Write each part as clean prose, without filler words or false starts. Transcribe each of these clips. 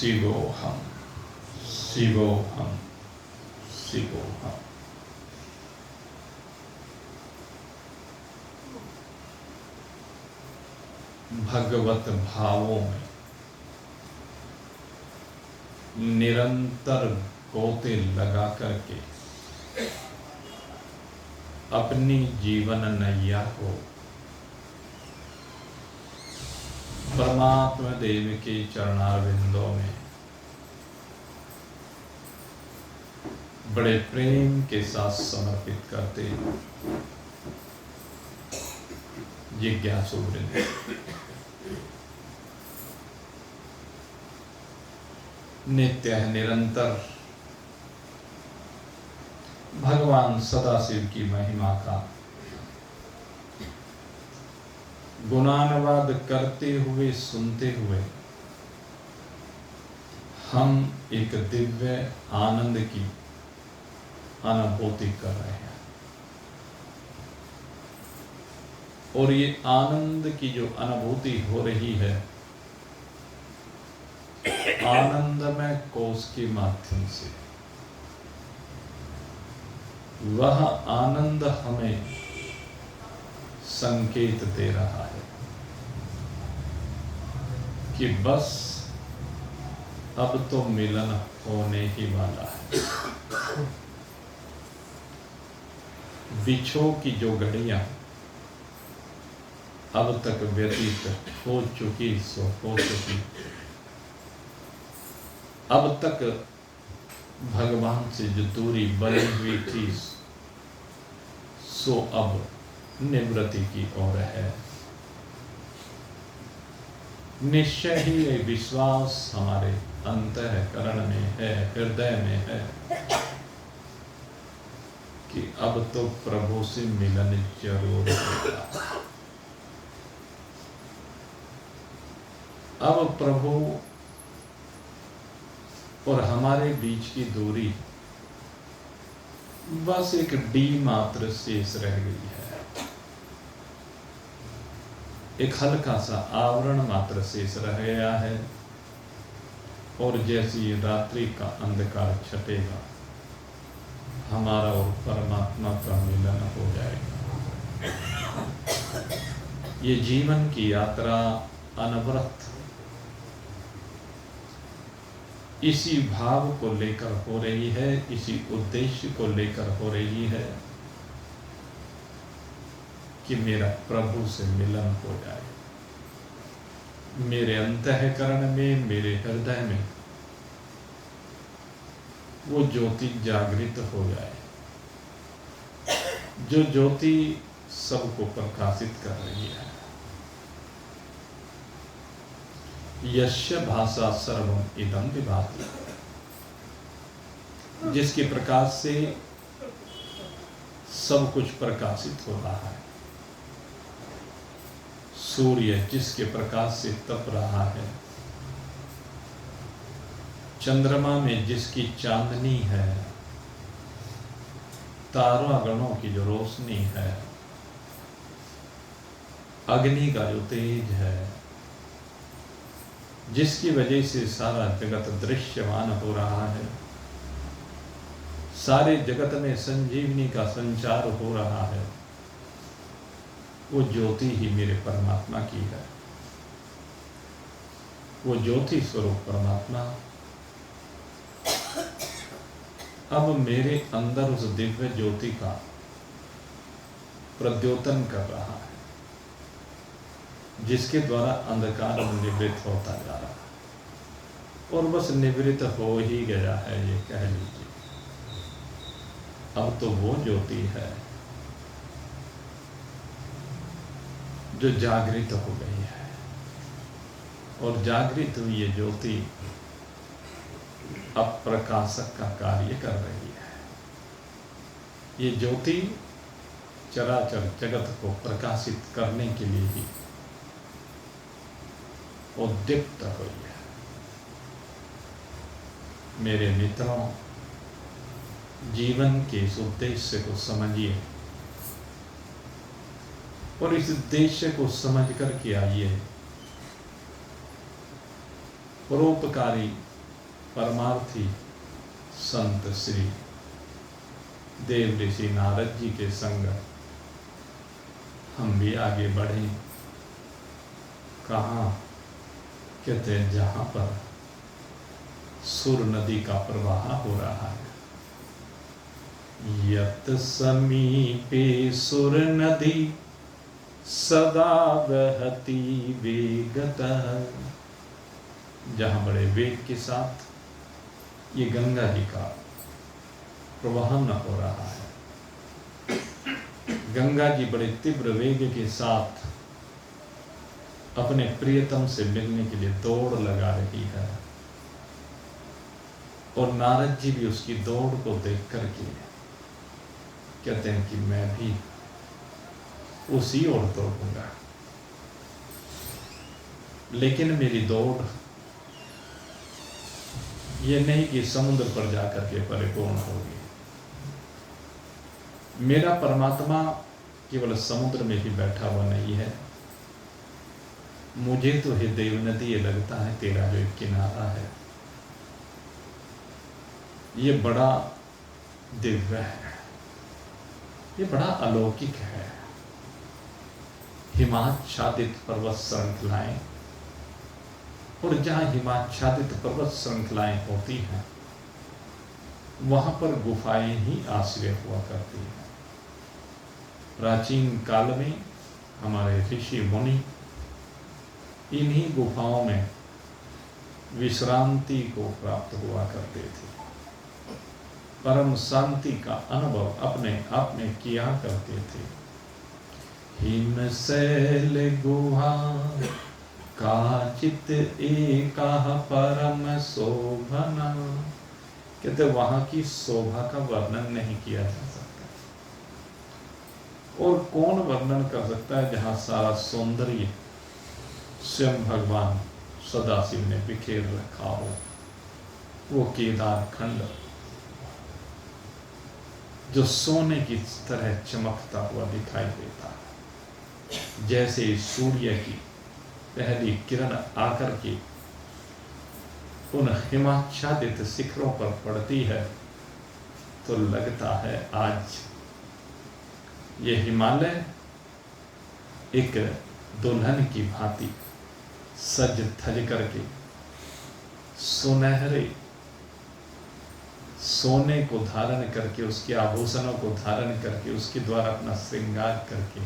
शिवोहम शिवोहम शिवोहम। भगवत भावों में निरंतर गोते लगा करके अपनी जीवन नैया को परमात्मा देव के चरणारविंदों में बड़े प्रेम के साथ समर्पित करते जिज्ञासु वृंद, नित्य है निरंतर भगवान सदाशिव की महिमा का गुणानुवाद करते हुए सुनते हुए हम एक दिव्य आनंद की अनुभूति कर रहे हैं। और ये आनंद की जो अनुभूति हो रही है आनंदमय कोश के माध्यम से, वह आनंद हमें संकेत दे रहा है कि बस अब तो मिलन होने ही वाला है। बिछो की जो घड़ियां अब तक व्यतीत हो चुकी सो हो चुकी, अब तक भगवान से जो दूरी बनी हुई थी सो अब निवृत्ति की ओर है। निश्चय ही ये विश्वास हमारे अंतःकरण में है, हृदय में है कि अब तो प्रभु से मिलन जरूर होगा। अब प्रभु और हमारे बीच की दूरी बस एक डी मात्र शेष रह गई है, एक हल्का सा आवरण मात्र शेष रह गया है। और जैसी रात्रि का अंधकार छटेगा हमारा और परमात्मा का मिलन हो जाएगा। ये जीवन की यात्रा अनवरत इसी भाव को लेकर हो रही है, इसी उद्देश्य को लेकर हो रही है कि मेरा प्रभु से मिलन हो जाए, मेरे अंतःकरण में, मेरे हृदय में वो ज्योति जागृत हो जाए, जो ज्योति सबको प्रकाशित कर रही है। यस्य भाषा सर्वम इदं विभाति, जिसके प्रकाश से सब कुछ प्रकाशित हो रहा है। सूर्य जिसके प्रकाश से तप रहा है, चंद्रमा में जिसकी चांदनी है, तारागणों की जो रोशनी है, अग्नि का जो तेज है, जिसकी वजह से सारा जगत दृश्यमान हो रहा है, सारे जगत में संजीवनी का संचार हो रहा है, वो ज्योति ही मेरे परमात्मा की है। वो ज्योति स्वरूप परमात्मा अब मेरे अंदर उस दिव्य ज्योति का प्रद्योतन कर रहा है, जिसके द्वारा अंधकार निवृत्त होता जा रहा है। और बस निवृत्त हो ही गया है, ये कह लीजिए। अब तो वो ज्योति है जो जागृत हो गई है, और जागृत हुई ये ज्योति अब प्रकाशक का कार्य कर रही है। ये ज्योति चराचर जगत को प्रकाशित करने के लिए ही उद्दीप्त हुई है। मेरे मित्रों, जीवन के इस उद्देश्य को समझिए और इस उद्देश्य को समझ कर के आइए परोपकारी परमार्थी संत श्री देव ऋषि नारद जी के संग हम भी आगे बढ़े। कहाँ? कहते हैं जहाँ पर सुर नदी का प्रवाह हो रहा है। यत समीपे सुर नदी सदा बहती वेगतः, जहाँ बड़े वेग के साथ ये गंगा जी का प्रवहन हो रहा है। गंगा जी बड़े तीव्र वेग के साथ अपने प्रियतम से मिलने के लिए दौड़ लगा रही है, और नारद जी भी उसकी दौड़ को देख करके कहते हैं कि मैं भी उसी ओर दौड़ूंगा, लेकिन मेरी दौड़ ये नहीं कि समुद्र पर जाकर के परिपूर्ण होगी। मेरा परमात्मा केवल समुद्र में ही बैठा हुआ नहीं है। मुझे तो हे देव नदी ये लगता है तेरा जो एक किनारा है ये बड़ा दिव्य है, ये बड़ा अलौकिक है। हिमाच्छादित पर्वत श्रृंखलाएं, और जहाँ हिमाच्छादित पर्वत श्रृंखलाएं होती हैं वहाँ पर गुफाएं ही आश्रय हुआ करती हैं। प्राचीन काल में हमारे ऋषि मुनि इन्हीं गुफाओं में विश्रांति को प्राप्त हुआ करते थे, परम शांति का अनुभव अपने आप में किया करते थे। हिमशैल गुहा काचित एका परम शोभना, कहते वहां की शोभा का वर्णन नहीं किया जा सकता। और कौन वर्णन कर सकता है जहां सारा सौंदर्य स्वयं भगवान सदाशिव ने बिखेर रखा हो। वो केदार खंड जो सोने की तरह चमकता हुआ दिखाई देता है, जैसे सूर्य की पहली किरण आकर के उन हिमाच्छादित शिखरों पर पड़ती है तो लगता है आज ये हिमालय एक दुल्हन की भांति सज धज करके सुनहरे सोने को धारण करके, उसके आभूषणों को धारण करके, उसके द्वारा अपना श्रृंगार करके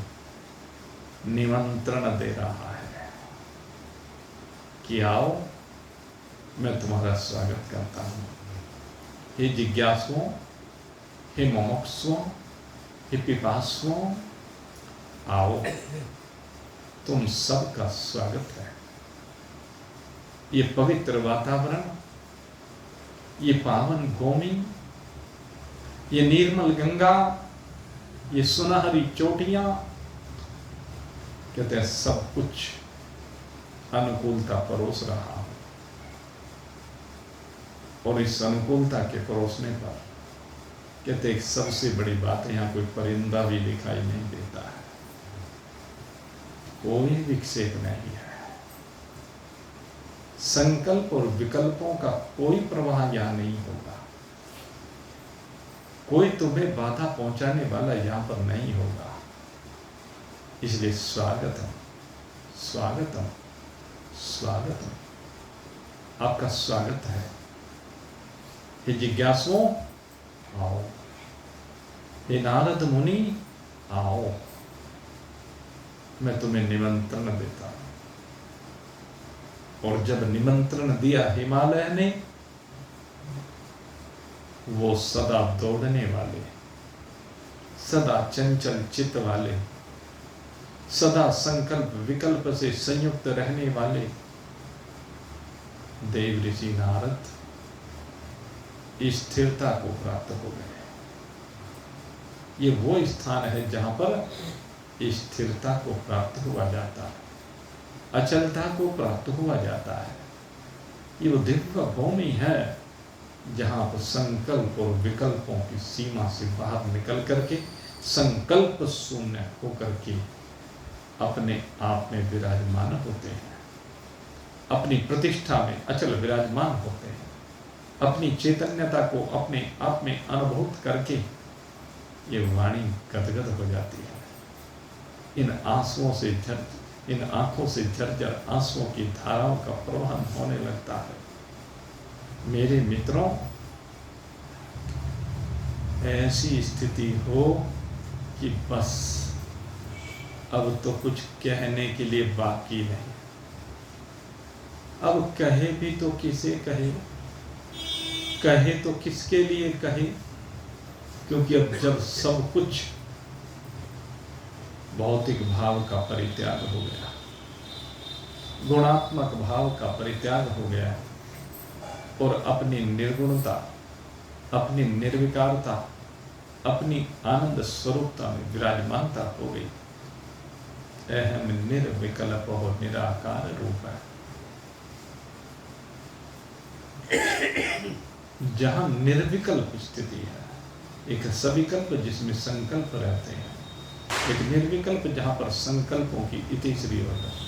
निमंत्रण दे रहा है कि आओ मैं तुम्हारा स्वागत करता हूं। हे जिज्ञासुओं, हे मुमुक्षुओं, हे पिपासुओं, आओ तुम सबका स्वागत है। ये पवित्र वातावरण, ये पावन भूमि, ये निर्मल गंगा, ये सुनहरी चोटियां, कहते हैं सब कुछ अनुकूलता परोस रहा हो। और इस अनुकूलता के परोसने पर कहते एक सबसे बड़ी बात है, यहाँ कोई परिंदा भी दिखाई नहीं देता है, कोई विक्षेप नहीं है। संकल्प और विकल्पों का कोई प्रवाह यहाँ नहीं होगा। कोई तुम्हें बाधा पहुंचाने वाला यहाँ पर नहीं होगा। इसलिए स्वागतम स्वागतम स्वागतम, आपका स्वागत है। हे जिज्ञासुओं आओ, हे नारद मुनि आओ, मैं तुम्हें निमंत्रण देता हूं। और जब निमंत्रण दिया हिमालय ने, वो सदा दौड़ने वाले, सदा चंचल चित्त वाले, सदा संकल्प विकल्प से संयुक्त रहने वाले देव ऋषि नारद स्थिरता को प्राप्त हो गए। ये वो स्थान है जहां पर स्थिरता को प्राप्त हुआ जाता है, अचलता को प्राप्त हुआ जाता है। ये वो दिव्य भूमि है जहां पर संकल्प और विकल्पों की सीमा से बाहर निकल करके संकल्प शून्य होकर के अपने आप में विराजमान होते हैं, अपनी प्रतिष्ठा में अचल विराजमान होते हैं। अपनी चैतन्यता को अपने आप में अनुभूत करके ये वाणी गदगद हो जाती है। इन आंखों से झरझर आंसुओं की धाराओं का प्रवहन होने लगता है। मेरे मित्रों, ऐसी स्थिति हो कि बस अब तो कुछ कहने के लिए बाकी नहीं। अब कहे भी तो किसे कहे, कहे तो किसके लिए कहे, क्योंकि अब जब सब कुछ भौतिक भाव का परित्याग हो गया, गुणात्मक भाव का परित्याग हो गया और अपनी निर्गुणता, अपनी निर्विकारता, अपनी आनंद स्वरूपता में विराजमानता हो गई। अहम निर्विकल्प हो निराकार रूप है। जहां निर्विकल्प स्थिति है, एक सविकल्प जिसमें संकल्प रहते हैं, एक निर्विकल्प जहां पर संकल्पों की इतिश्री हो जाए,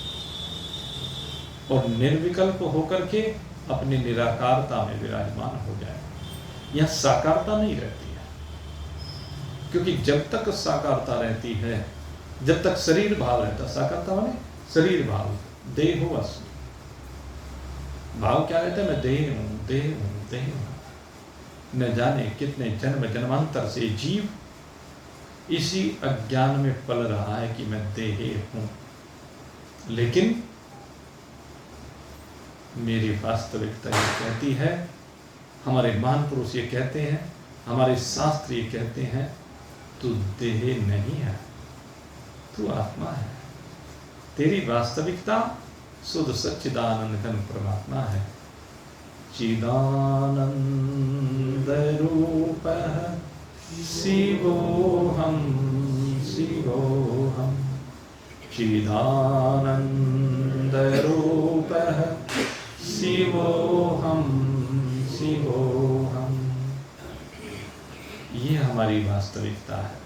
और निर्विकल्प होकर के अपनी निराकारता में विराजमान हो जाए। यह साकारता नहीं रहती है, क्योंकि जब तक साकारता रहती है, जब तक शरीर भाव रहता, साकारता माने शरीर भाव, देहोवश भाव क्या रहता है? मैं देह हूं, देह हूं, देह हूं। न जाने कितने जन्म जन्मांतर से जीव इसी अज्ञान में पल रहा है कि मैं देह हूं। लेकिन मेरी वास्तविकता ये कहती है, हमारे महान पुरुष ये कहते हैं, हमारे शास्त्र ये कहते हैं, तू देह नहीं है, तू आत्मा है। तेरी वास्तविकता शुद्ध सच्चिदानंद घन परमात्मा है। चिदानंद रूपः शिवोऽहं शिवोऽहं, चिदानंद रूपः शिवोऽहं शिवोऽहं। ये हमारी वास्तविकता है,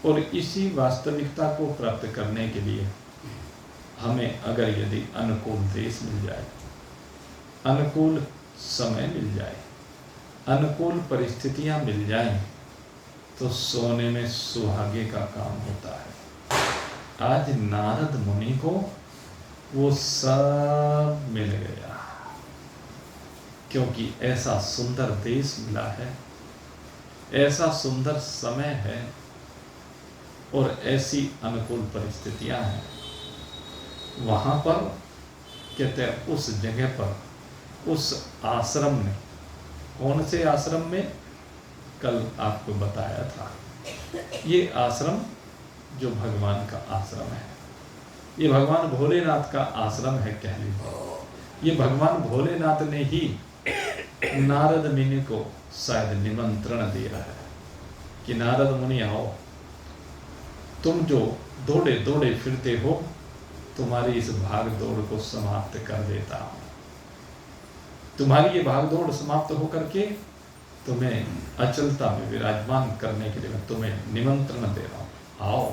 और इसी वास्तविकता को प्राप्त करने के लिए हमें अगर यदि अनुकूल देश मिल जाए, अनुकूल समय मिल जाए, अनुकूल परिस्थितियां मिल जाएं, तो सोने में सुहागे का काम होता है। आज नारद मुनि को वो सब मिल गया, क्योंकि ऐसा सुंदर देश मिला है, ऐसा सुंदर समय है, और ऐसी अनुकूल परिस्थितियां हैं। वहां पर कहते हैं, उस जगह पर, उस आश्रम में, कौन से आश्रम में, कल आपको बताया था, ये आश्रम जो भगवान का आश्रम है, ये भगवान भोलेनाथ का आश्रम है कह लीजिए। ये भगवान भोलेनाथ ने ही नारद मुनि को शायद निमंत्रण दिया है कि नारद मुनि आओ, तुम जो दौड़े दौड़े फिरते हो, तुम्हारी इस भाग दौड़ को समाप्त कर देता हूं। तुम्हारी ये भाग दौड़ समाप्त होकर के तुम्हें अचलता में विराजमान करने के लिए मैं तुम्हें निमंत्रण दे रहा हूं, आओ।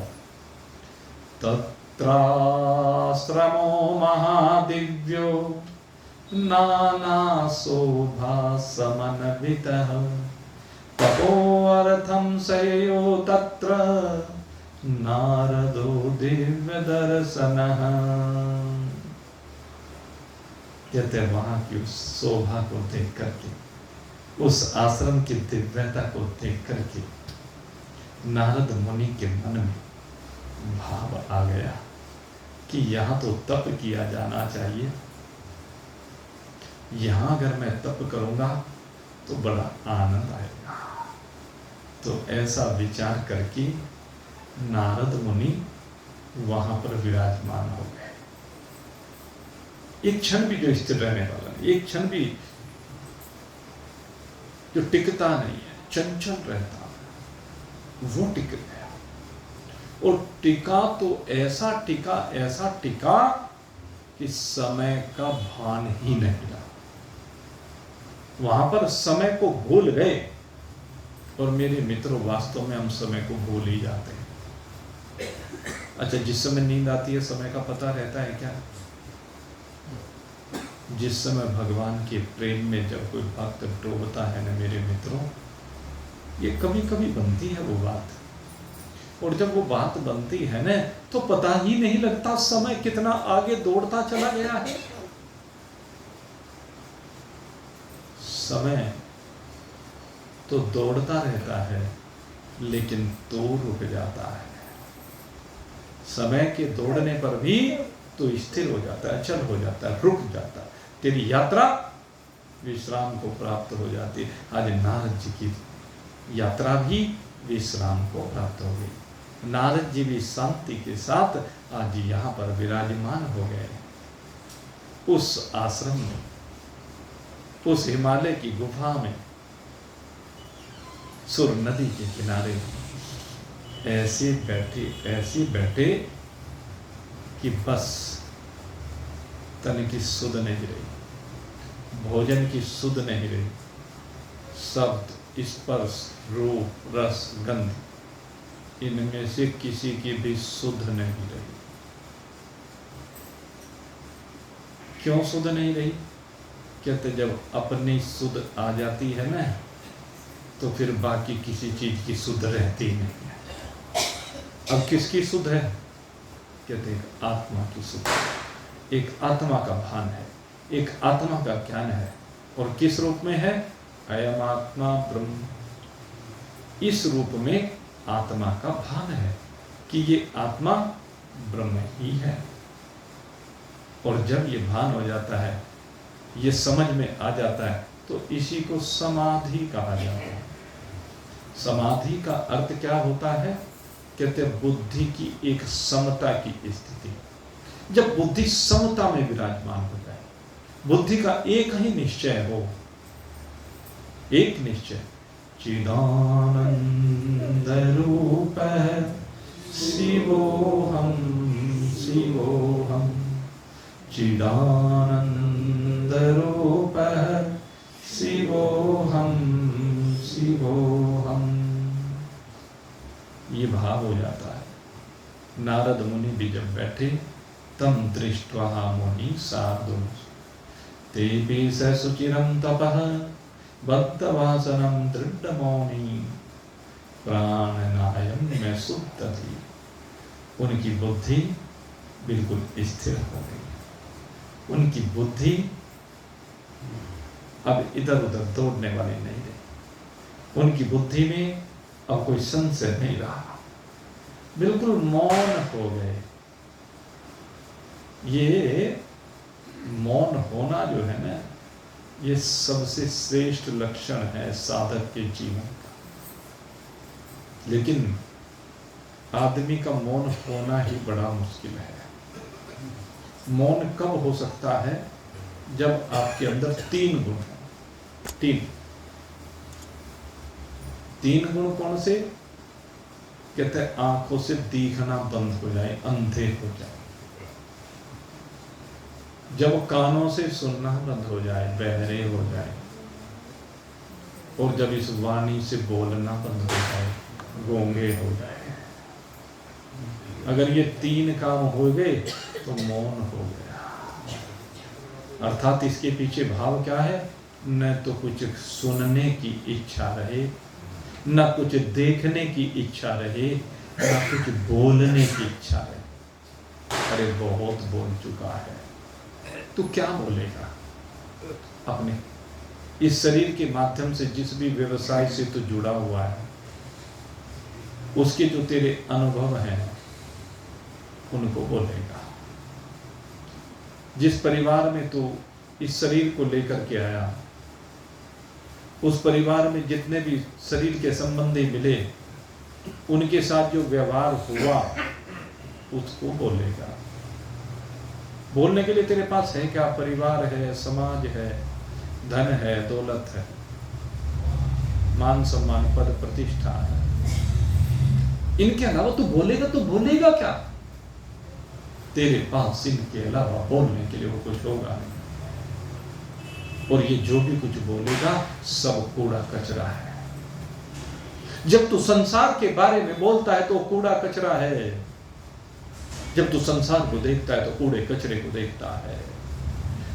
तत्राश्रमो महादिव्यो नाना शोभा समन्वितः, तपोर्थं शय्यो तत्र नारदो दिव्य दर्शनः। कहते वहां की उस शोभा को देख करके, उस आश्रम की दिव्यता को देख करके नारद मुनि के मन में भाव आ गया कि यहाँ तो तप किया जाना चाहिए, यहाँ अगर मैं तप करूंगा तो बड़ा आनंद आएगा। तो ऐसा विचार करके नारद मुनि वहां पर विराजमान हो गए। एक क्षण भी जो स्थिर रहने वाला नहीं, एक क्षण भी जो टिकता नहीं है, चंचल रहता है, वो टिक गया। और टिका तो ऐसा टिका कि समय का भान ही नहीं रहा। वहां पर समय को भूल गए। और मेरे मित्रों, वास्तव में हम समय को भूल ही जाते हैं। अच्छा, जिस समय नींद आती है समय का पता रहता है क्या? जिस समय भगवान के प्रेम में जब कोई भक्त डूबता है ना मेरे मित्रों, ये कभी कभी बनती है वो बात, और जब वो बात बनती है ना तो पता ही नहीं लगता समय कितना आगे दौड़ता चला गया है। समय तो दौड़ता रहता है लेकिन तो रुक जाता है। समय के दौड़ने पर भी तो स्थिर हो जाता है, अचल हो जाता है, रुक जाता है। तेरी यात्रा विश्राम को प्राप्त हो जाती है। आज नारद जी की यात्रा भी विश्राम को प्राप्त हो गई। नारद जी भी शांति के साथ आज यहाँ पर विराजमान हो गए, उस आश्रम में, उस हिमालय की गुफा में, सुर नदी के किनारे ऐसे बैठे कि बस तन की सुध नहीं रही, भोजन की सुध नहीं रही, शब्द, स्पर्श, रूप, रस, गंध, इनमें से किसी की भी सुध नहीं रही। क्यों सुध नहीं रही? कहते जब अपनी सुध आ जाती है ना तो फिर बाकी किसी चीज की सुध रहती नहीं है। अब किसकी सुध है? कहते एक आत्मा की सुध, एक आत्मा का भान है, एक आत्मा का ज्ञान है। और किस रूप में है? अयम आत्मा ब्रह्म। इस रूप में आत्मा का भान है कि ये आत्मा ब्रह्म ही है। और जब ये भान हो जाता है, ये समझ में आ जाता है, तो इसी को समाधि कहा जाता है। समाधि का अर्थ क्या होता है? कहते हैं बुद्धि की एक समता की स्थिति। जब बुद्धि समता में विराजमान हो जाए, बुद्धि का एक ही निश्चय हो, एक निश्चय, चिदानंद रूप शिवोहम शिवोहम, चिदानंद रूप शिवोहम शिवोहम, ये भाव हो जाता है। नारद मुनि भी जब बैठे, तम दृष्ट्वा मुनि साधु ते भी सुचिरं तपः बद्धवासनम दृढ़मौनि प्राणनायम में सुप्त थी। उनकी बुद्धि बिल्कुल स्थिर हो गई। उनकी बुद्धि अब इधर उधर दौड़ने वाली नहीं रही। उनकी बुद्धि में अब कोई संशय नहीं रहा, बिल्कुल मौन हो गए। ये मौन होना जो है ना, ये सबसे श्रेष्ठ लक्षण है साधक के जीवन का। लेकिन आदमी का मौन होना ही बड़ा मुश्किल है। मौन कब हो सकता है? जब आपके अंदर तीन गुण हैं। तीन गुण कौन से? कहते हैं आंखों से दिखना बंद हो जाए, अंधे हो जाए। जब कानों से सुनना बंद हो जाए, बहरे हो जाए। और जब इस वाणी से बोलना बंद हो जाए, गूंगे हो जाए। अगर ये तीन काम हो गए तो मौन हो गया। अर्थात इसके पीछे भाव क्या है? न तो कुछ सुनने की इच्छा रहे, न कुछ देखने की इच्छा रहे, न कुछ बोलने की इच्छा रहे। अरे बहुत बोल चुका है, तू क्या बोलेगा? अपने इस शरीर के माध्यम से जिस भी व्यवसाय से तू जुड़ा हुआ है, उसके जो तेरे अनुभव हैं उनको बोलेगा। जिस परिवार में तू इस शरीर को लेकर के आया, उस परिवार में जितने भी शरीर के संबंधी मिले, उनके साथ जो व्यवहार हुआ उसको बोलेगा। बोलने के लिए तेरे पास है क्या? परिवार है, समाज है, धन है, दौलत है, मान सम्मान, पद प्रतिष्ठा है। इनके अलावा तू बोलेगा तो बोलेगा क्या? तेरे पास इनके अलावा बोलने के लिए वो कुछ होगा नहीं। और ये जो भी कुछ बोलेगा सब कूड़ा कचरा है। जब तू संसार के बारे में बोलता है तो कूड़ा कचरा है। जब तू संसार को देखता है तो कूड़े कचरे को देखता है।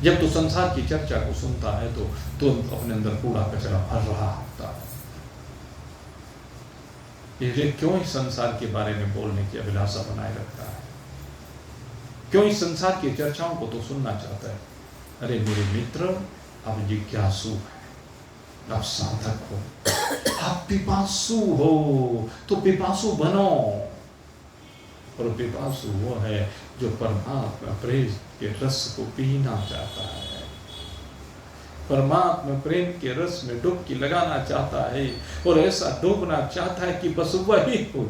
जब तू संसार की चर्चा को सुनता है तो अपने अंदर कूड़ा कचरा भर रहा होता है। ये क्यों इस संसार के बारे में बोलने की अभिलाषा बनाए रखता है? क्यों इस संसार की चर्चाओं को तो सुनना चाहता है? अरे मेरे मित्र, आप जिज्ञासु है, आप साधक हो, आप पिपासु हो, तो पिपासु बनो। और पिपासु वो है जो परमात्मा प्रेम के रस को पीना चाहता है, परमात्मा प्रेम के रस में डुबकी लगाना चाहता है, और ऐसा डूबना चाहता है कि बस वही हो।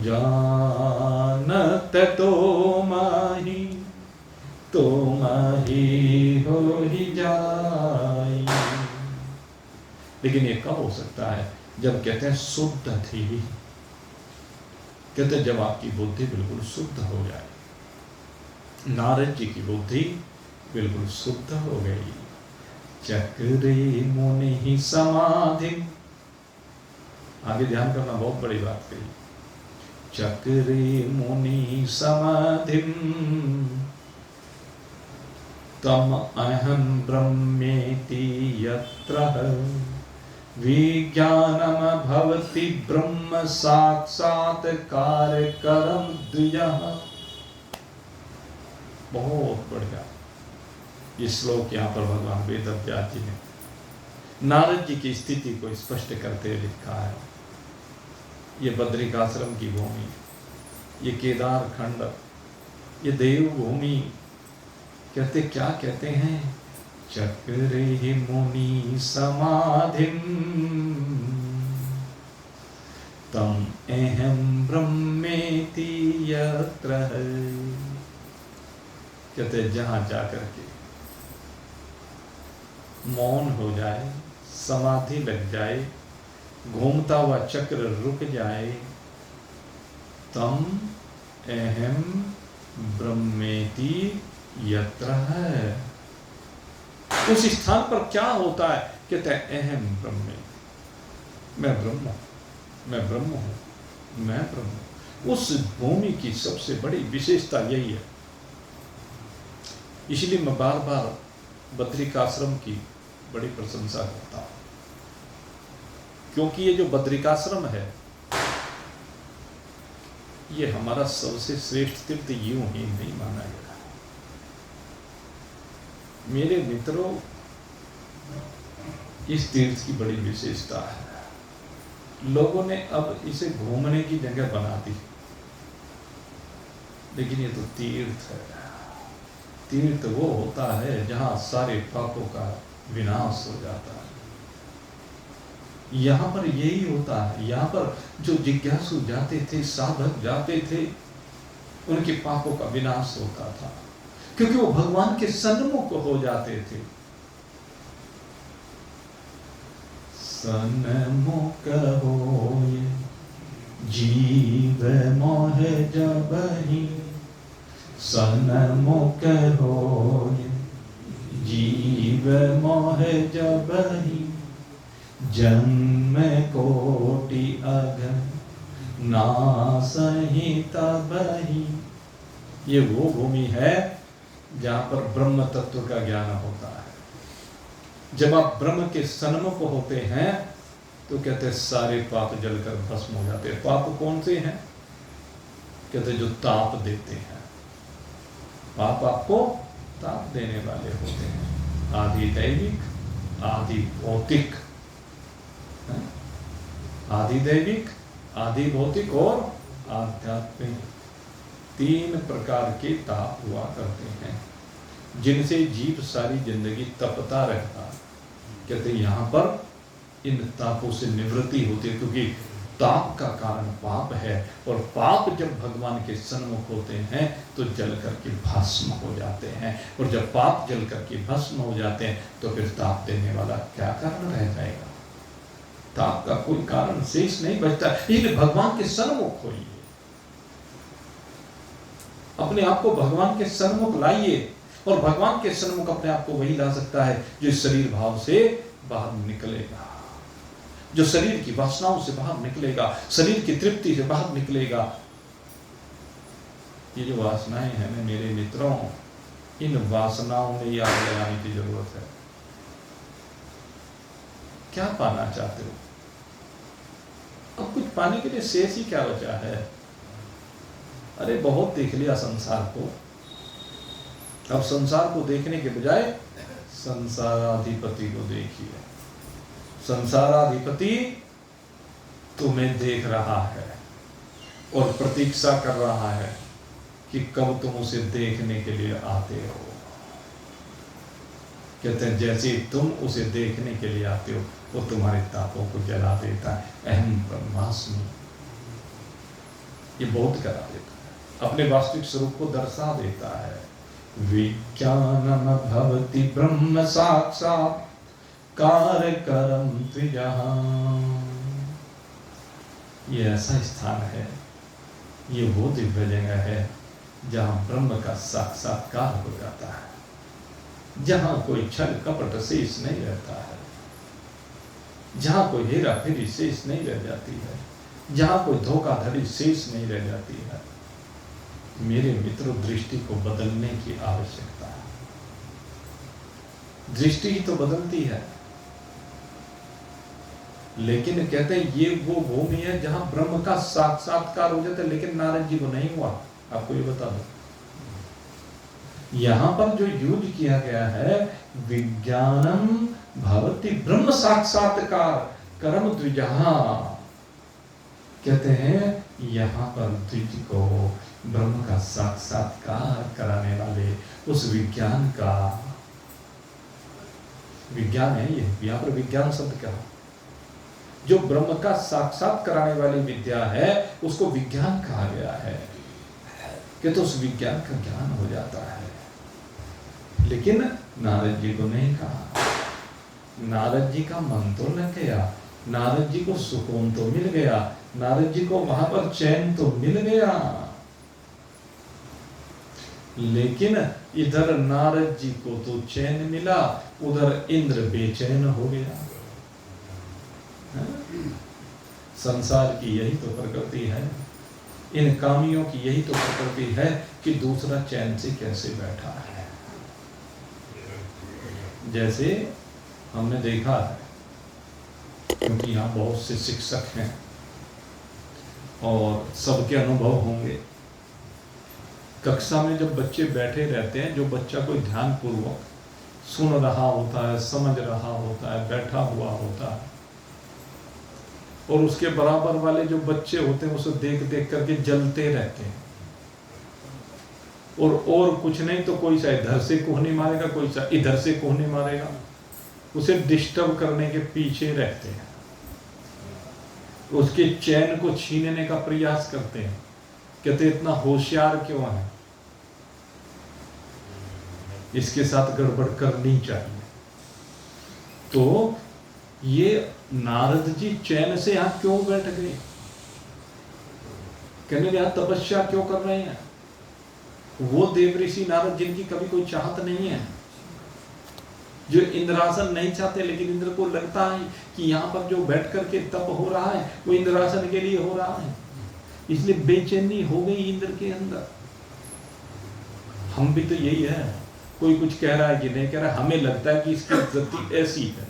जानत तो माही हो ही जाए। लेकिन ये कब हो सकता है? जब कहते हैं शुद्ध थी, कहते हैं जब आपकी बुद्धि बिल्कुल शुद्ध हो जाए। नारद जी की बुद्धि बिल्कुल शुद्ध हो गई। चक्रे मुनि समाधि, आगे ध्यान करना, बहुत बड़ी बात कही। चक्रे मुनि समाधि तम अहम ब्रह्मेति यत्र विज्ञानम भवति ब्रह्म साक्षात्कारकरम द्विजः। बहुत बढ़िया ये श्लोक यहाँ पर भगवान वेदव्यास जी ने नारद जी की स्थिति को स्पष्ट करते हुए लिखा है। ये बद्रिकाश्रम की भूमि, ये केदार खंड, ये देव भूमि, कहते क्या कहते हैं? चक्रे मुनि समाधिम तम अहम ब्रह्मेति यत्र। कहते जहां जाकर के मौन हो जाए, समाधि लग जाए, घूमता हुआ चक्र रुक जाए, तम अहम ब्रह्मेति यत्र है। उस स्थान पर क्या होता है? कहते हैं अहम ब्रह्मे, मैं ब्रह्म, मैं ब्रह्म हूं, मैं ब्रह्म। उस भूमि की सबसे बड़ी विशेषता यही है। इसलिए मैं बार बार बद्रिकाश्रम की बड़ी प्रशंसा करता हूं, क्योंकि ये जो बद्रिकाश्रम है ये हमारा सबसे श्रेष्ठ तीर्थ यूं ही नहीं माना गया। मेरे मित्रों, इस तीर्थ की बड़ी विशेषता है। लोगों ने अब इसे घूमने की जगह बना दी, लेकिन ये तो तीर्थ है। तीर्थ वो होता है जहां सारे पापों का विनाश हो जाता है। यहाँ पर यही होता है। यहाँ पर जो जिज्ञासु जाते थे, साधक जाते थे, उनके पापों का विनाश होता था, क्योंकि वो भगवान के सन्मुख हो जाते थे। सन्मुख होय जीव मोह जबहि, सन्मुख होय जीव मोह जबहि, जन्म कोटि अघ नासहि तबहि। ये वो भूमि है जहां पर ब्रह्म तत्व का ज्ञान होता है। जब आप ब्रह्म के सन्मुख होते हैं तो कहते हैं सारे पाप जलकर भस्म हो जाते हैं। पाप कौन से हैं? कहते जो ताप देते हैं। पाप आपको ताप देने वाले होते हैं। आदि दैविक, आदि भौतिक, आदि दैविक, आदि भौतिक और आध्यात्मिक, तीन प्रकार के ताप हुआ करते हैं जिनसे जीव सारी जिंदगी तपता रहता। कहते यहाँ पर इन तापों से निवृत्ति होती है, क्योंकि ताप का कारण पाप है, और पाप जब भगवान के सन्मुख होते हैं तो जल करके भस्म हो जाते हैं। और जब पाप जल करके भस्म हो जाते हैं तो फिर ताप देने वाला क्या कारण रह जाएगा? ताप का कोई कारण शेष नहीं बचता। इसलिए भगवान के सन्मुख होइए, अपने आप को भगवान के सन्मुख लाइए। और भगवान के सन्मुख अपने आप को वही ला सकता है जो शरीर भाव से बाहर निकलेगा, जो शरीर की वासनाओं से बाहर निकलेगा, शरीर की तृप्ति से बाहर निकलेगा। ये जो वासनाएं हैं ना मेरे मित्रों, इन वासनाओं में ही आग लगाने की जरूरत है। क्या पाना चाहते हो? अब कुछ पाने के लिए शेष ही क्या बचा है? अरे बहुत देख लिया संसार को, अब संसार को देखने के बजाय संसाराधिपति को देखिए। संसाराधिपति तुम्हें देख रहा है और प्रतीक्षा कर रहा है कि कब तुम उसे देखने के लिए आते हो। कहते हैं जैसे तुम उसे देखने के लिए आते हो वो तुम्हारे तापों को जला देता है। अहम ब्रह्मास्मि, ये बहुत करा देता है, अपने वास्तविक स्वरूप को दर्शा देता है। विज्ञानम भवति ब्रह्म साक्षात् कार्यकरम त्रिजहां। ये ऐसा स्थान है, ये वो दिव्य जगह है जहां ब्रह्म का साक्षात्कार हो जाता है, जहां कोई छल कपट शेष नहीं रहता है, जहां कोई हेरा फेरी शेष नहीं रह जाती है, जहां कोई धोखाधड़ी शेष नहीं रह जाती है। मेरे मित्रों, दृष्टि को बदलने की आवश्यकता है। दृष्टि ही तो बदलती है, लेकिन कहते हैं ये वो भूमि है जहां ब्रह्म का साक्षात्कार हो जाता है, लेकिन नारद जी को नहीं हुआ। आपको ये बता दो, यहां पर जो यूज किया गया है विज्ञानम भवति ब्रह्म साक्षात्कार कर्म द्विजहा, कहते हैं यहां पर द्विज को ब्रह्म का साक्षात्कार कराने वाले उस विज्ञान का, विज्ञान है ये, यहां पर विज्ञान शब्द क्या, जो ब्रह्म का साक्षात कराने वाली विद्या है उसको विज्ञान कहा गया है कि तो उस विज्ञान का ज्ञान हो जाता है। लेकिन नारद जी को नहीं कहा। नारद जी का मन तो लग गया, नारद जी को सुकून तो मिल गया, नारद जी को वहां पर चैन तो मिल गया, लेकिन इधर नारद जी को तो चैन मिला, उधर इंद्र बेचैन हो गया। संसार की यही तो प्रकृति है, इन कामियों की यही तो प्रकृति है कि दूसरा चैन से कैसे बैठा है। जैसे हमने देखा है, क्योंकि यहाँ बहुत से शिक्षक हैं और सबके अनुभव होंगे, कक्षा में जब बच्चे बैठे रहते हैं, जो बच्चा कोई ध्यान पूर्वक सुन रहा होता है, समझ रहा होता है, बैठा हुआ होता है, और उसके बराबर वाले जो बच्चे होते हैं उसे देख देख करके जलते रहते हैं, और कुछ नहीं तो कोई सा इधर से कोहनी मारेगा, कोई सा इधर से कोहनी मारेगा, उसे डिस्टर्ब करने के पीछे रहते हैं, उसके चैन को छीनने का प्रयास करते हैं। कहते इतना होशियार क्यों है, इसके साथ गड़बड़ करनी चाहिए। तो ये नारद जी चैन से यहां क्यों बैठ गए, कहने यहां तपस्या क्यों कर रहे हैं? वो देवऋषि नारद जिनकी कभी कोई चाहत नहीं है, जो इंद्रासन नहीं चाहते, लेकिन इंद्र को लगता है कि यहाँ पर जो बैठ करके तप हो रहा है वो इंद्रासन के लिए हो रहा है, इसलिए बेचैनी हो गई इंद्र के अंदर। हम भी तो यही है, कोई कुछ कह रहा है कि नहीं कह रहा है, हमें लगता है कि इसकी गति ऐसी है,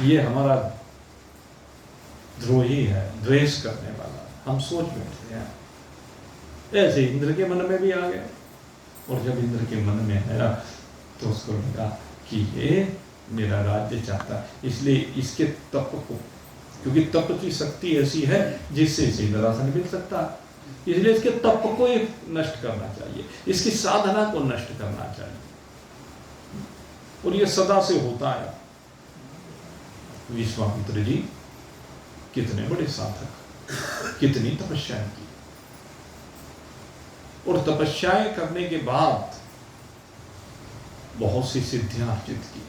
ये हमारा द्रोही है, द्वेष करने वाला, हम सोच बैठते हैं। ऐसे इंद्र के मन में भी आ गया, और जब इंद्र के मन में है तो उसको लगा कि ये मेरा राज्य चाहता है, इसलिए इसके तप को, क्योंकि तप की शक्ति ऐसी है जिससे इसे इंद्रासन मिल सकता है, इसलिए इसके तप को नष्ट करना चाहिए, इसकी साधना को नष्ट करना चाहिए, और ये सदा से होता है। विश्वामित्र जी कितने बड़े साधक, कितनी तपस्याएं की, और तपस्याएं करने के बाद बहुत सी सिद्धियां अर्जित की,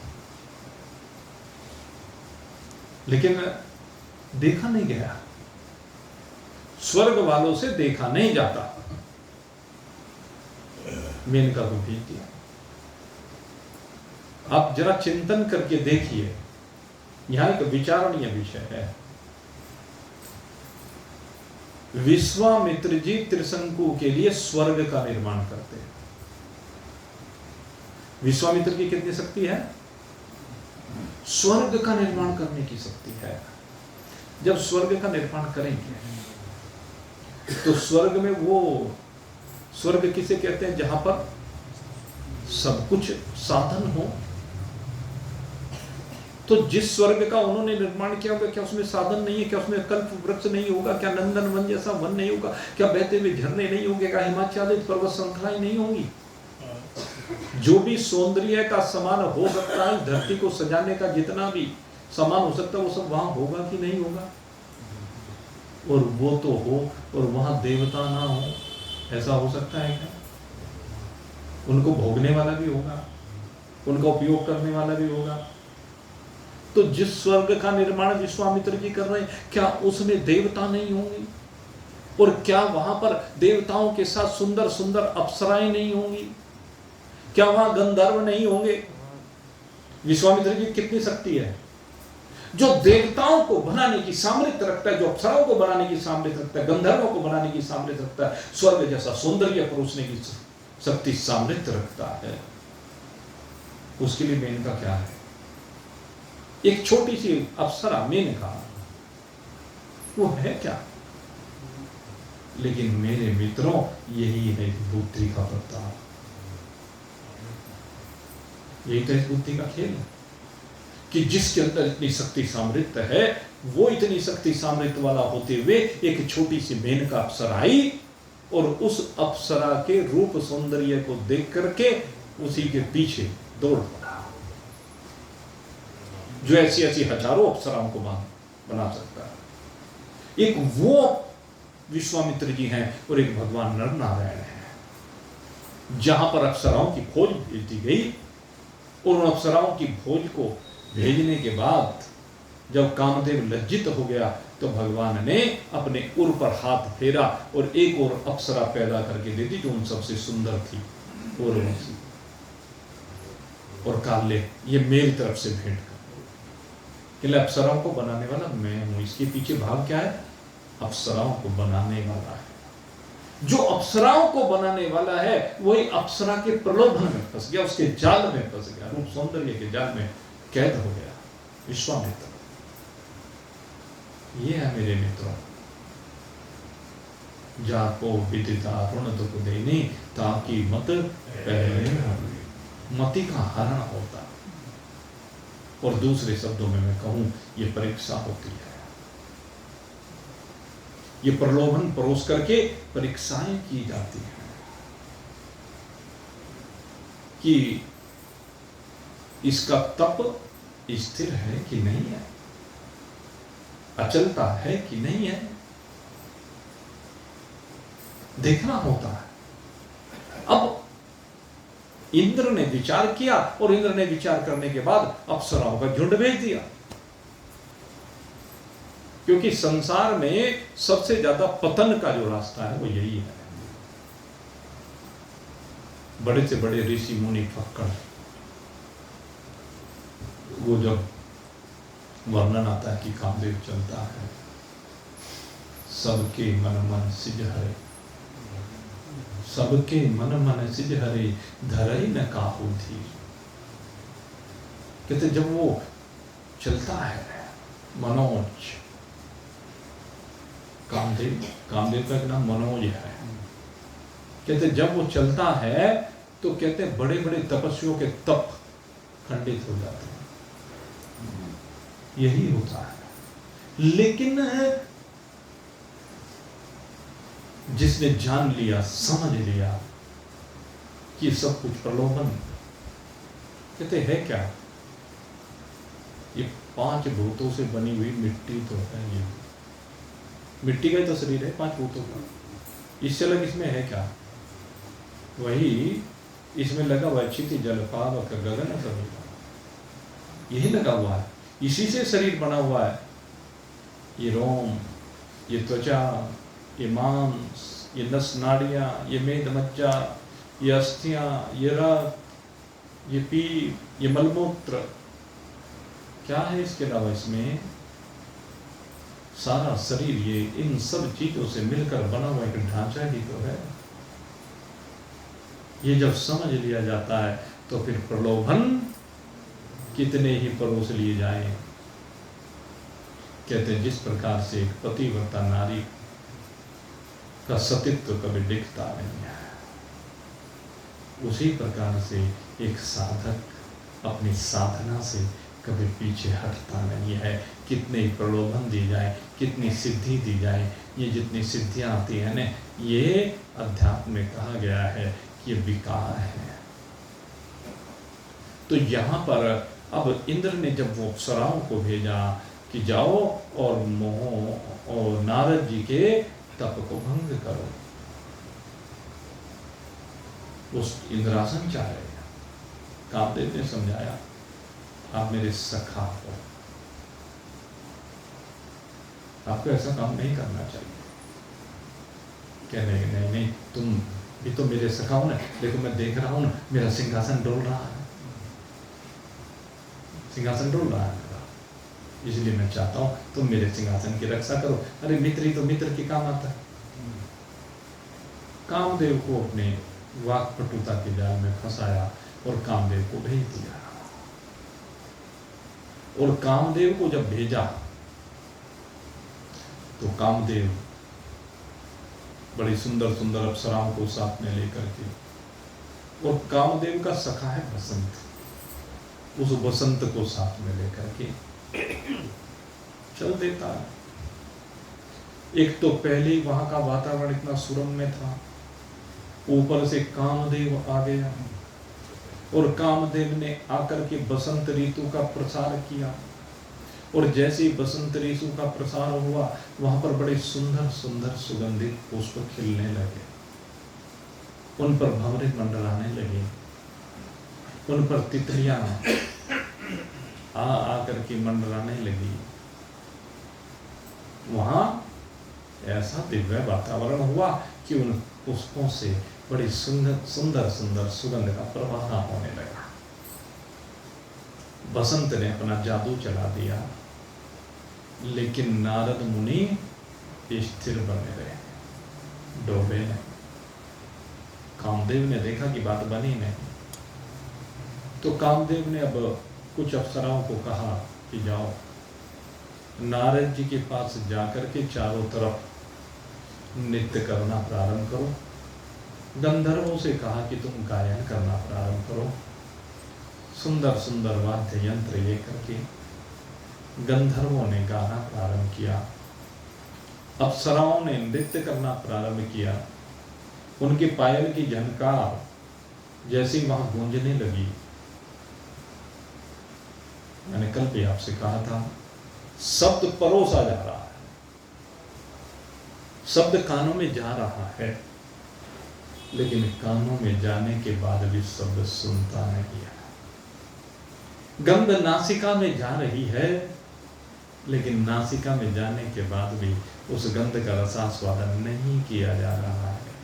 लेकिन देखा नहीं गया, स्वर्ग वालों से देखा नहीं जाता। मेनका को भेज दिया। आप जरा चिंतन करके देखिए, यहां एक विचारणीय विषय है। विश्वामित्र जी त्रिशंकु के लिए स्वर्ग का निर्माण करते हैं, विश्वामित्र की कितनी शक्ति है? स्वर्ग का निर्माण करने की शक्ति है। जब स्वर्ग का निर्माण करेंगे तो स्वर्ग में वो, स्वर्ग किसे कहते हैं? जहां पर सब कुछ साधन हो। तो जिस स्वर्ग का उन्होंने निर्माण किया होगा, क्या उसमें साधन नहीं है? क्या उसमें कल्प वृक्ष नहीं होगा? क्या नंदन वन जैसा वन नहीं होगा? क्या बहते हुए झरने नहीं होंगे? क्या हिमाच्छादित पर्वत श्रृंखलाएं नहीं होंगी? जो भी सौंदर्य का समान हो सकता है, धरती को सजाने का जितना भी सामान हो सकता है, वो सब वहां होगा कि नहीं होगा? और वो तो हो और वहां देवता ना हो, ऐसा हो सकता है क्या? उनको भोगने वाला भी होगा, उनका उपयोग करने वाला भी होगा। तो जिस स्वर्ग का निर्माण विश्वामित्र जी कर रहे हैं, क्या उसमें देवता नहीं होंगे? और क्या वहां पर देवताओं के साथ सुंदर सुंदर अप्सराएं नहीं होंगी? क्या वहां गंधर्व नहीं होंगे? विश्वामित्र जी कितनी शक्ति है, जो देवताओं को बनाने की सामर्थ्य रखता है, जो अप्सराओं को बनाने की सामर्थ्य रखता है, गंधर्वों को बनाने की सामर्थ्य रखता है, स्वर्ग जैसा सौंदर्य परोसने की शक्ति सामर्थ्य रखता है। उसके लिए मेनका क्या है? एक छोटी सी अप्सरा मेनका, वो है क्या? लेकिन मेरे मित्रों, यही है बुद्धि का प्रताप, यही तो इस बुद्धि का खेल है कि जिसके अंदर इतनी शक्ति सामर्थ्य है, वो इतनी शक्ति सामर्थ्य वाला होते हुए एक छोटी सी मेनका अप्सरा आई और उस अप्सरा के रूप सौंदर्य को देख करके उसी के पीछे दौड़ पड़ा, जो ऐसी ऐसी हजारों अप्सराओं को बना सकता है। एक वो विश्वामित्र जी हैं और एक भगवान नर नारायण है। जहां पर अप्सराओं की खोज भेज दी गई और उन अप्सराओं की खोज को भेजने के बाद जब कामदेव लज्जित हो गया तो भगवान ने अपने उर पर हाथ फेरा और एक और अप्सरा पैदा करके दे दी, जो उन सबसे सुंदर थी, उर्वशी। और काले ये मेरी तरफ से भेंट कर, कि अप्सराओं को बनाने वाला मैं हूं। इसके पीछे भाव क्या है? अप्सराओं को बनाने वाला है। जो अप्सराओं को बनाने वाला है वही अप्सरा के प्रलोभन में फंस गया, उसके जाल में फंस गया, रूप सौंदर्य के जाल में कैद हो गया विश्वामित्र। ये है मेरे मित्रों, जाको विदिता ऋण दुख देनी ताकि मत पहले मति का हरण होता। और दूसरे शब्दों में मैं कहूं, ये परीक्षा होती है। ये प्रलोभन परोस करके परीक्षाएं की जाती हैं कि इसका तप स्थिर है कि नहीं है, अचलता है कि नहीं है, देखना होता है। अब इंद्र ने विचार किया और इंद्र ने विचार करने के बाद अप्सराओं का झुंड भेज दिया, क्योंकि संसार में सबसे ज्यादा पतन का जो रास्ता है वो यही है। बड़े से बड़े ऋषि मुनि फक्कड़, वो जब वर्णन आता है कि कामदेव चलता है, सबके मन मन सिज हरे, सबके मन मन सिज हरे, धरई न काहू धीर। कहते जब वो चलता है मनोज, कामदेव का नाम मनोज है। कहते जब वो चलता है तो कहते बड़े बड़े तपस्वियों के तप खंडित हो जाते हैं। यही होता है। लेकिन जिसने जान लिया, समझ लिया कि सब कुछ प्रलोभन, कहते है क्या, ये 5 भूतों से बनी हुई मिट्टी तो है, ये मिट्टी का ही तो शरीर है 5 भूतों का, इससे अलग इसमें है क्या? वही इसमें लगा हुआ है क्षिति जल पाव गगन सभी, यही लगा हुआ है, इसी से शरीर बना हुआ है। ये रोम, ये त्वचा, ये मांस, ये नस नाड़ियाँ, ये मेद मज्जा, ये अस्थियाँ, ये रक्त, ये पीप, ये मलमूत्र, क्या है इसके अलावा? इसमें सारा शरीर, ये इन सब चीजों से मिलकर बना हुआ एक ढांचा ही तो है। ये जब समझ लिया जाता है तो फिर प्रलोभन कितने ही परोस लिए जाएं। कहते हैं जिस प्रकार से एक पतिव्रता नारी का सतीत्व कभी दिखता नहीं है, उसी प्रकार से एक साधक अपनी साधना से कभी पीछे हटता नहीं है। कितने ही प्रलोभन दी जाए, कितनी सिद्धि दी जाए, ये जितनी सिद्धियां आती हैं ना, ये अध्यात्म में कहा गया है कि ये विकार है। तो यहाँ पर अब इंद्र ने जब वो अप्सराओं को भेजा कि जाओ और मोह और नारद जी के तप को भंग करो, उस इंद्रासन चाह रहे हैं। कामदेव ने समझाया आप मेरे सखा हो, आपको ऐसा काम नहीं करना चाहिए। कहने नहीं नहीं, तुम भी तो मेरे सखा हो ना, देखो मैं देख रहा हूं ना, मेरा सिंहासन डोल रहा है, सिंहासन डोल रहा है मेरा, इसलिए मैं चाहता हूं तुम मेरे सिंहासन की रक्षा करो। अरे मित्र ही तो मित्र के काम आता है। कामदेव को अपने वाक्पटुता के जाल में फंसाया और कामदेव को भेज दिया। और कामदेव को जब भेजा तो कामदेव बड़ी सुंदर सुंदर अप्सराओं को साथ में लेकर के, और कामदेव का सखा है बसंत, उस बसंत को साथ में लेकर के चल देता है। एक तो पहले ही वहां का वातावरण इतना सुरम्य था, ऊपर से कामदेव आ गया और कामदेव ने आकर के बसंत ऋतु का प्रसार किया। और जैसे ही बसंत ऋतु का प्रसार हुआ, वहां पर बड़े सुंदर सुंदर सुगंधित पुष्प खिलने लगे, उन पर भंवरे मंडराने लगे, उन पर तितलियां आकर के मंडराने लगी। वहां ऐसा दिव्य वातावरण हुआ कि उन पुष्पों से बड़ी सुंदर सुंदर सुंदर सुगंध का प्रवाह होने लगा। बसंत ने अपना जादू चला दिया, लेकिन नारद मुनि स्थिर बने रहे, डूबे नहीं। कामदेव ने देखा कि बात बनी नहीं, तो कामदेव ने अब कुछ अप्सराओं को कहा कि जाओ नारद जी के पास जाकर के चारों तरफ नृत्य करना प्रारंभ करो। गंधर्वों से कहा कि तुम गायन करना प्रारंभ करो। सुंदर सुंदर वाद्य यंत्र लेकर के गंधर्वों ने गाना प्रारंभ किया, अप्सराओं ने नृत्य करना प्रारंभ किया। उनके पायल की झनकार जैसी वहां गूंजने लगी। मैंने कल भी आपसे कहा था, शब्द परोसा जा रहा है, शब्द कानों में जा रहा है, लेकिन कानों में जाने के बाद भी शब्द सुनता नहीं है। गंध नासिका में जा रही है, लेकिन नासिका में जाने के बाद भी उस गंध का रसास्वादन नहीं किया जा रहा है।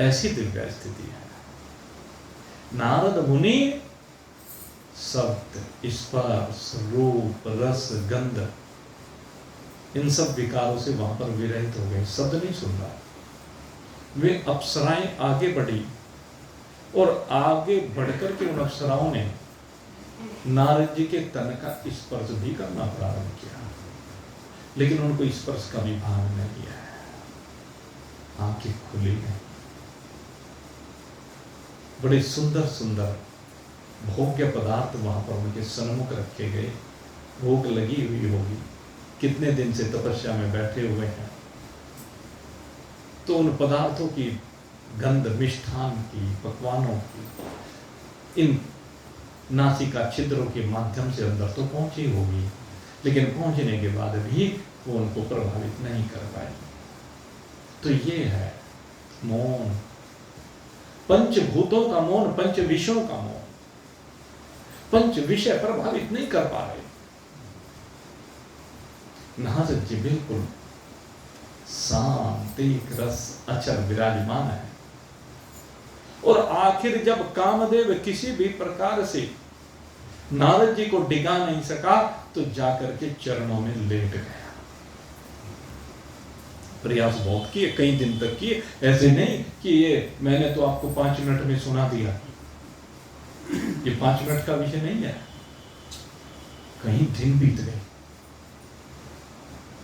ऐसी दिव्य स्थिति है। नारद मुनि शब्द, स्पर्श, रूप, रस, गंध, इन सब विकारों से वहां पर विरहित हो गए, शब्द नहीं सुन रहा। वे अप्सराएं आगे बढ़ी और आगे बढ़कर के उन अप्सराओं ने नारद जी के तन का स्पर्श भी करना प्रारंभ किया, लेकिन उनको स्पर्श का भी भान नहीं है। आंखें खुली नहीं। बड़े सुंदर सुंदर भोग्य पदार्थ वहां पर उनके सन्मुख रखे गए। भूख लगी हुई होगी, कितने दिन से तपस्या में बैठे हुए हैं, तो उन पदार्थों की गंध, मिष्ठान की, पकवानों की, इन नासिका छिद्रों के माध्यम से अंदर तो पहुंची होगी, लेकिन पहुंचने के बाद भी वो उनको प्रभावित नहीं कर पाए। तो ये है मौन, पंचभूतों का मौन, पंच विषयों का मौन। पंच विषय प्रभावित नहीं कर पा रहे। नारद जी बिल्कुल शांति रस अचर विराजमान है। और आखिर जब कामदेव किसी भी प्रकार से नारद जी को डिगा नहीं सका, तो जाकर के चरणों में लेट गया। प्रयास बहुत किए, कई दिन तक किए। ऐसे नहीं कि ये मैंने तो आपको 5 मिनट में सुना दिया, ये 5 मिनट का विषय नहीं है। कहीं दिन बीत गए,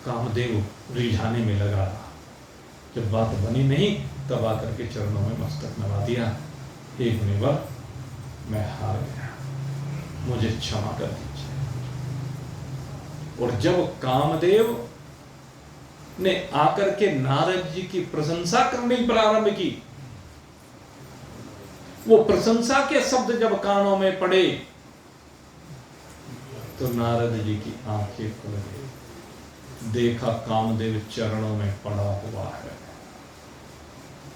कामदेव रिझाने में लगा रहा। जब बात बनी नहीं तब आकर के चरणों में मस्तक नवा दिया, हे मुनिवर मैं हार गया, मुझे क्षमा कर दीजिए। और जब कामदेव ने आकर के नारद जी की प्रशंसा करनी प्रारंभ की, वो प्रशंसा के शब्द जब कानों में पड़े तो नारद जी की आंखें खुल गई। देखा कामदेव चरणों में पड़ा हुआ है।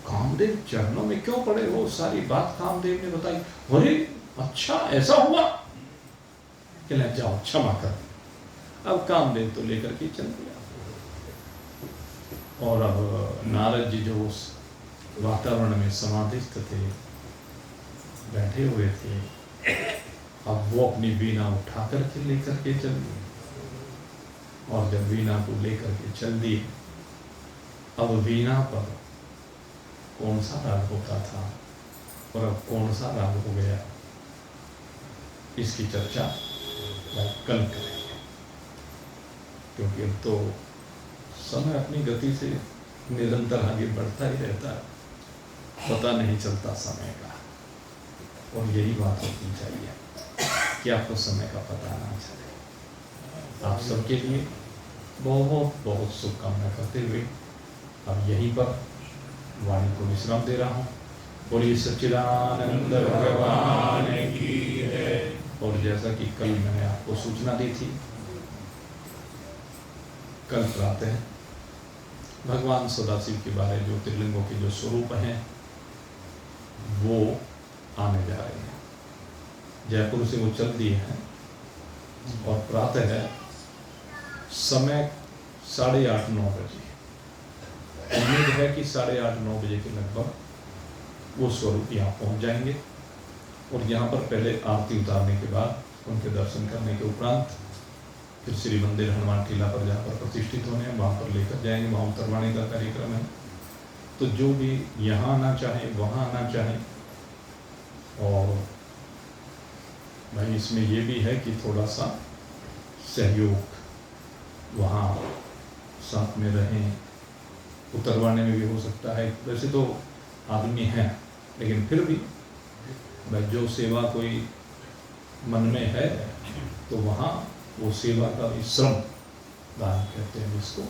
कामदेव चरणों में क्यों पड़े, वो सारी बात कामदेव ने बताई। अरे अच्छा ऐसा हुआ, कहले जाओ क्षमा कर। अब कामदेव तो लेकर के चल गया। और अब नारद जी जो उस वातावरण में समाधिस्थ थे, बैठे हुए थे, अब वो अपनी वीणा उठा करके लेकर के चल दिए। और जब वीणा को लेकर के चल दिए, अब वीणा पर कौन सा राग होता था और अब कौन सा राग हो गया, इसकी चर्चा कल करेंगे। क्योंकि अब तो समय अपनी गति से निरंतर आगे बढ़ता ही रहता है, पता नहीं चलता समय का। और यही बात होनी चाहिए कि आपको समय का पता ना चले। आप सबके लिए बहुत बहुत शुभकामना करते हुए अब यहीं पर वाणी को विश्राम दे रहा हूँ। बोलिए सच्चिदानंद भगवान की है। और जैसा कि कल मैंने आपको सूचना दी थी, कल प्रातः भगवान सदाशिव के बारे जो त्रिलिंगों के जो स्वरूप हैं वो आने जा रहे हैं। जयपुर से वो चल दिए हैं और प्रातः है समय 8:30-9 बजे। उम्मीद है कि 8:30-9 बजे के लगभग वो स्वरूप यहाँ पहुँच जाएंगे। और यहाँ पर पहले आरती उतारने के बाद उनके दर्शन करने के उपरांत फिर श्री मंदिर हनुमान टीला पर जहाँ पर प्रतिष्ठित होने हैं वहाँ पर लेकर जाएंगे। वहाँ उतरवाने का कार्यक्रम है। तो जो भी यहाँ आना चाहे वहाँ आना चाहे। और भाई इसमें ये भी है कि थोड़ा सा सहयोग वहाँ साथ में रहें, उतरवाने में भी हो सकता है। वैसे तो आदमी हैं, लेकिन फिर भी भाई जो सेवा कोई मन में है तो वहाँ वो सेवा का भी श्रम दान कहते हैं जिसको,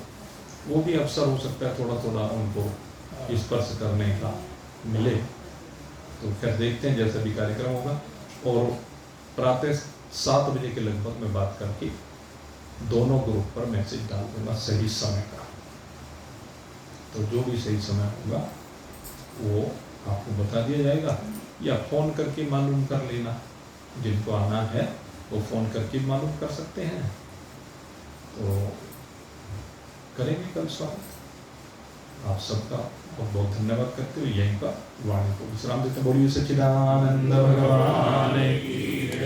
वो भी अवसर हो सकता है थोड़ा थोड़ा उनको स्पर्श करने का मिले। तो फिर देखते हैं जैसा भी कार्यक्रम होगा। और प्रातः 7 बजे के लगभग मैं बात करके दोनों ग्रुप पर मैसेज डाल दूंगा सही समय का। तो जो भी सही समय होगा वो आपको बता दिया जाएगा, या फ़ोन करके मालूम कर लेना। जिनको आना है वो फ़ोन करके मालूम कर सकते हैं। तो करेंगे कल स्वागत। आप सबका बहुत बहुत धन्यवाद करते हुए यहीं पर वाणी को विश्राम देते। बोलिए सच्चिदानंद भगवान की।